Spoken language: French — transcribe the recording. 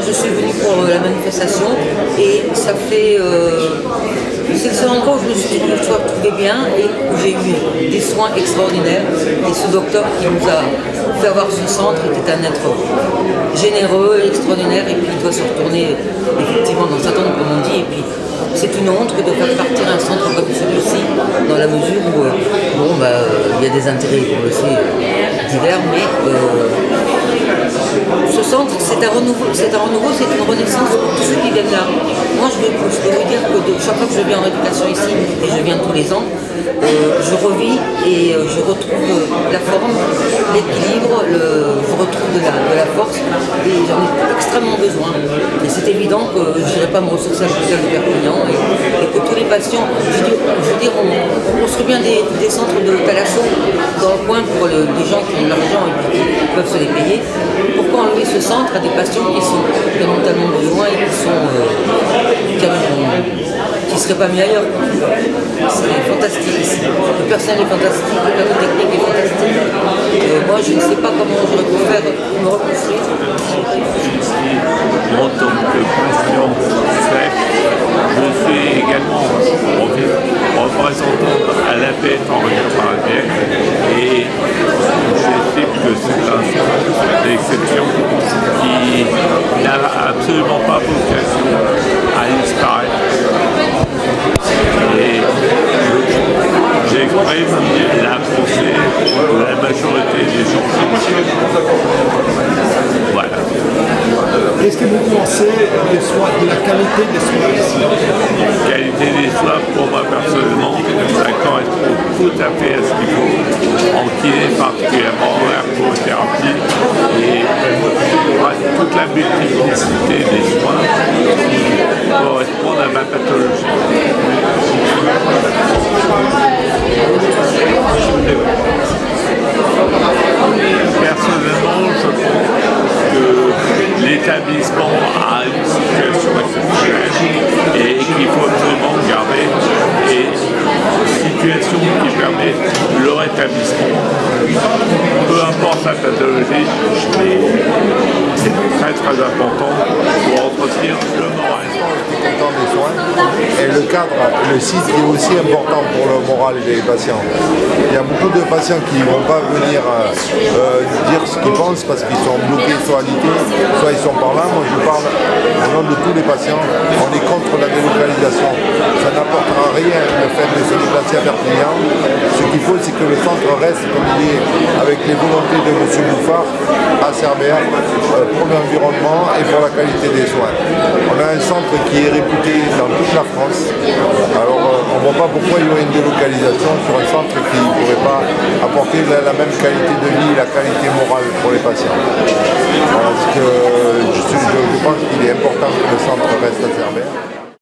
je suis venue pour la manifestation et ça fait... c'est le seul endroit où je me suis retrouvée bien et où j'ai eu des soins extraordinaires. Et ce docteur qui nous a fait avoir ce centre était un être généreux, extraordinaire, et puis il doit se retourner effectivement dans sa tombe, comme on dit. Et puis c'est une honte que de faire partir un centre comme celui-ci, dans la mesure où il y a des intérêts, on le sait, divers, mais ce centre, c'est un renouveau, c'est une renaissance pour tous ceux qui viennent là. Moi, je peux vous dire que chaque fois que je viens en rééducation ici, et je viens tous les ans, je revis et je retrouve la forme, l'équilibre, je retrouve de la force, et j'en ai extrêmement besoin. Et c'est évident que je n'irai pas me ressourcer à l'hôpital de Perpignan et que tous les patients, je veux dire, on construit bien des centres de thalasso dans le coin pour les gens qui ont de l'argent et qui peuvent se les payer. Pourquoi enlever ce centre à des patients qui en ont tellement besoin et qui ne seraient pas mis ailleurs? C'est fantastique ici. Le personnel est fantastique, le plateau technique est fantastique. Moi, je ne sais pas comment j'aurais pu faire pour me reconstruire. En tant que patient chef, je suis également représentant à l'APF en région parisienne et j'estime que c'est un centre d'exception qui n'a absolument pas vocation à disparaître. Et j'exprime la pensée de la majorité des gens. Voilà. Qu'est-ce que vous pensez des soins, de la qualité des soins ici? La qualité des soins, pour moi personnellement, ça correspond tout à fait à ce qu'il faut. En kiné particulièrement, en ergothérapie et toute la multiplicité des soins qui correspondent à ma pathologie. Personnellement, je pense que l'établissement a une situation exceptionnelle et qu'il faut absolument garder, et situation qui permet le rétablissement, peu importe la pathologie, mais c'est très important pour entretenir le moral. Des soins. Et le cadre, le site est aussi important pour le moral des patients. Il y a beaucoup de patients qui ne vont pas venir dire ce qu'ils pensent parce qu'ils sont bloqués soit à l'IT, soit ils sont par là. Moi je parle au nom de tous les patients. On est contre la délocalisation. Ça n'apportera rien le fait de se déplacer à Perpignan. Ce qu'il faut, c'est que le centre reste comme il est, avec les volontés de M. Bouffard à Cerbère, pour l'environnement et pour la qualité des soins. On a un centre qui est réputé dans toute la France. Alors on ne voit pas pourquoi il y aurait une délocalisation sur un centre qui ne pourrait pas apporter la même qualité de vie, la qualité morale pour les patients. Parce que je pense qu'il est important que le centre reste à Cerbère.